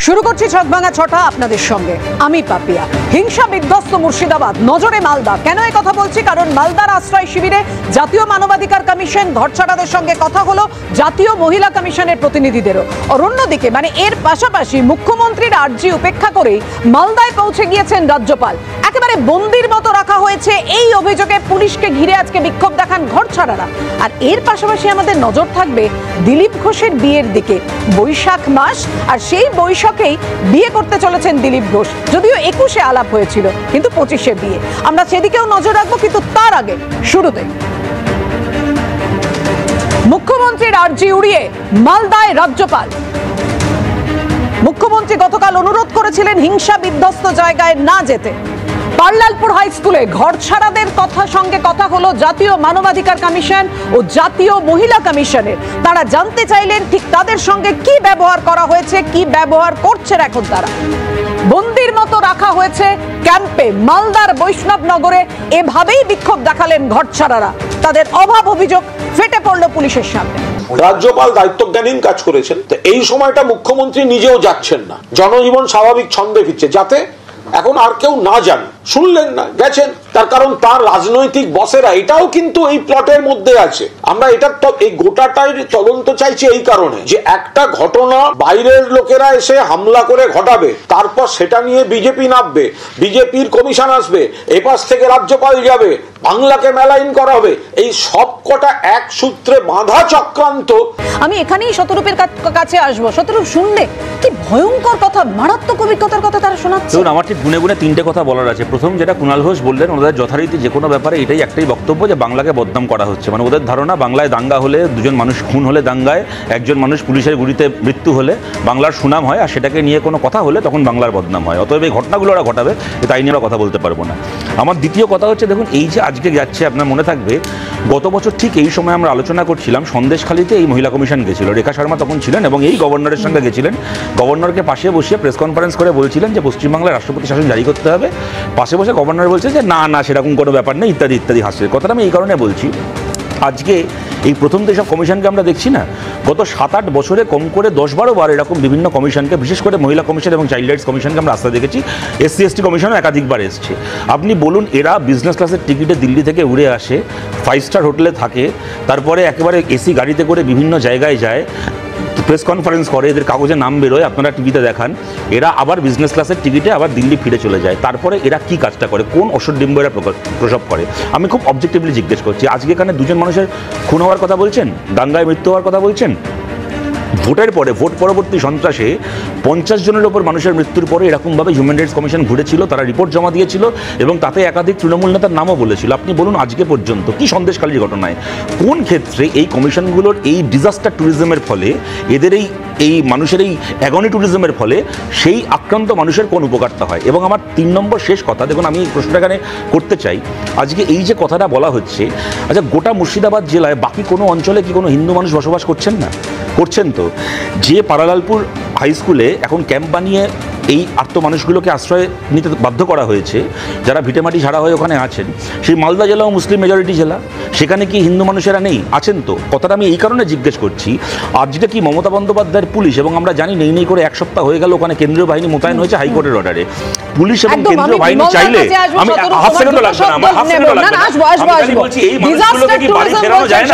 শুরু করছি ছকভাঙা ছটা আপনাদের সঙ্গে আমি পাপিয়া। হিংসা বিধ্বস্ত মুর্শিদাবাদ, নজরে মালদা। কেন এই কথা বলছি? কারণ মালদার আশ্রয় শিবিরে জাতীয় মানবাধিকার কমিশন ঘরছাড়াদের সঙ্গে কথা হলো জাতীয় মহিলা কমিশনের প্রতিনিধিদেরও। আর অন্যদিকে এর পাশাপাশি মুখ্যমন্ত্রীর আর্জি উপেক্ষা করেই মালদায় পৌঁছে গিয়েছেন রাজ্যপাল। একেবারে বন্দির মতো রাখা হয়েছে এই অভিযোগে পুলিশকে ঘিরে আজকে বিক্ষোভ দেখান ঘরছাড়ারা। আর এর পাশাপাশি আমাদের নজর থাকবে দিলীপ ঘোষের বিয়ের দিকে। বৈশাখ মাস, আর সেই বৈশাখেই বিয়ে করতে চলেছেন দিলীপ ঘোষ। যদিও 21-এ আলাপ হয়েছিল, কিন্তু 25-এ বিয়ে। আমরা সেদিকেও নজর রাখবো, কিন্তু তার আগে শুরুতে মুখ্যমন্ত্রীর আর্জি উড়িয়ে মালদায় রাজ্যপাল। মুখ্যমন্ত্রী গতকাল অনুরোধ করেছিলেন হিংসা বিধ্বস্ত জায়গায় না যেতে। পার্লালপুর হাই স্কুলে ঘরছাড়াদের সঙ্গে কথা হলো জাতীয় মানবাধিকার কমিশন ও জাতীয় মহিলা কমিশনের। তারা জানতে চাইলেন ঠিক তাদের সঙ্গে কি ব্যবহার করা হয়েছে, কি ব্যবহার করছেন এখন তারা। বন্দির মতো রাখা হয়েছে ক্যাম্পে মালদার বৈষ্ণবনগরে। এভাবেই বিক্ষোভ দেখালেন ঘরছাড়ারা। তাদের অভাব অভিযোগ ফেটে পড়ল পুলিশের সামনে। রাজ্যপাল দায়িত্বজ্ঞানহীন কাজ করেছেন। এই সময়টা মুখ্যমন্ত্রী নিজেও যাচ্ছেন না, জনজীবন স্বাভাবিক ছন্দে ফিরছে, যাতে এখন আর কেউ না যান। শুনলেন না, গেছেন। তার কারণ তার রাজনৈতিক বসেরা এটাও কিন্তু এই প্লটের মধ্যে আছে। আমরা এটা এই গোটাটাই তদন্ত চাইছি এই কারণে যে একটা ঘটনা বাইরের লোকেরা এসে হামলা করে ঘটাবে, তারপর সেটা নিয়ে বিজেপি নামবে, বিজেপির কমিশন আসবে, এপাশ থেকে রাজ্যপাল যাবে, বাংলাকে মেলাইন করা হবে। এই সব কটা এক সূত্রে বাঁধা চক্রান্ত। আমি এখানেই শতরূপের কাছে আসবো। শতরূপ, শুনলে কি ভয়ঙ্কর কথা, মারাত্মক অভিজ্ঞতার কথা তারা শোনাচ্ছে। আমার ঠিক গুনে গুনে তিনটে কথা বলার আছে। প্রথম, যেটা কুণাল ঘোষ বললেন, ওদের যথারীতি যে কোনো ব্যাপারে এটাই একটাই বক্তব্য যে বাংলাকে বদনাম করা হচ্ছে। ওদের ধারণা বাংলায় দাঙ্গা হলে, দুজন মানুষ খুন হলে দাঙ্গায়, একজন মানুষ পুলিশের গুলিতে মৃত্যু হলে বাংলার সুনাম হয়, আর সেটাকে নিয়ে কোনো কথা হলে তখন বাংলার বদনাম হয়। অতএব এই ঘটনাগুলো ওরা ঘটাবে, তাই নিয়ে আমরা কথা বলতে পারবো না। আমার দ্বিতীয় কথা হচ্ছে, দেখুন এই যে আজকে যাচ্ছে, আপনার মনে থাকবে গত বছর ঠিক এই সময় আমরা আলোচনা করছিলাম, সন্দেশখালীতে এই মহিলা কমিশন গেছিল, রেখা শর্মা তখন ছিলেন এবং এই গভর্নরের সঙ্গে গেছিলেন। গভর্নরকে পাশে বসিয়ে প্রেস কনফারেন্স করে বলছিলেন যে পশ্চিমবাংলায় রাষ্ট্রপতি শাসন জারি করতে হবে। পাশে বসে গভর্নর বলছে যে না না, সেরকম কোনো ব্যাপার নেই, ইত্যাদি ইত্যাদি হাসছে। কথাটা আমি এই কারণে বলছি, আজকে এই প্রথম তো সব কমিশনকে আমরা দেখছি না, গত 7-8 বছরে কম করে 10-12 বার এরকম বিভিন্ন কমিশনকে, বিশেষ করে মহিলা কমিশন এবং চাইল্ড রাইটস কমিশনকে আমরা আসতে দেখেছি। SC/ST কমিশনও একাধিকবার এসছে। আপনি বলুন, এরা বিজনেস ক্লাসের টিকিটে দিল্লি থেকে উড়ে আসে, 5 স্টার হোটেলে থাকে, তারপরে একেবারে এসি গাড়িতে করে বিভিন্ন জায়গায় যায়, প্রেস কনফারেন্স করে, এদের কাগজে নাম বেরোয়, আপনারা টিভিতে দেখান। এরা আবার বিজনেস ক্লাসের টিকিটে আবার দিল্লি ফিরে চলে যায়। তারপরে এরা কি কাজটা করে, কোন অসডিম্ব এরা প্রসব করে? আমি খুব অবজেক্টিভলি জিজ্ঞেস করছি। আজকে এখানে দুজন মানুষের খুন হওয়ার কথা বলছেন, দাঙ্গায় মৃত্যু হওয়ার কথা বলছেন। ভোটের পরে, ভোট পরবর্তী সন্ত্রাসে 50 জনের ওপর মানুষের মৃত্যুর পরে এরকমভাবে হিউম্যান রাইটস কমিশন ঘুরেছিল, তারা রিপোর্ট জমা দিয়েছিল এবং তাতে একাধিক তৃণমূল নেতার নামও বলেছিল। আপনি বলুন, আজকে পর্যন্ত কি সন্দেশখালীর ঘটনায় কোন ক্ষেত্রে এই কমিশনগুলোর এই ডিজাস্টার ট্যুরিজমের ফলে, এদের এই মানুষের এই অ্যাগনি ট্যুরিজমের ফলে সেই আক্রান্ত মানুষের কোন উপকারটা হয়? এবং আমার 3 নম্বর শেষ কথা, দেখুন আমি প্রশ্নটা এখানে করতে চাই, আজকে এই যে কথাটা বলা হচ্ছে, আচ্ছা গোটা মুর্শিদাবাদ জেলায় বাকি কোনো অঞ্চলে কি কোনো হিন্দু মানুষ বসবাস করছেন না? করছেন তো। যে পার্লালপুর হাই স্কুলে এখন ক্যাম্প বানিয়ে এই আর্ত মানুষগুলোকে আশ্রয় নিতে বাধ্য করা হয়েছে, যারা ভিটেমাটি ছাড়া হয়ে ওখানে আছেন, সেই মালদা জেলাও মুসলিম মেজরিটি জেলা, সেখানে কি হিন্দু মানুষেরা নেই? আছেন তো। কথাটা আমি এই কারণে জিজ্ঞেস করছি, আজকে কি মমতা বন্দ্যোপাধ্যায়ের পুলিশ, এবং আমরা জানি নেই করে 1 সপ্তাহ হয়ে গেল ওখানে কেন্দ্রীয় বাহিনী মোতায়েন হয়েছে হাইকোর্টের অর্ডারে। পুলিশ এবং কেন্দ্রীয় বাহিনী চাইলে, আমি হাফ সেকেন্ডও লাগবে না, আমার হাফ সেকেন্ডও লাগবে না, আমি বলছি এই মানুষগুলোকে কি বাড়ি ফেরানো যায় না?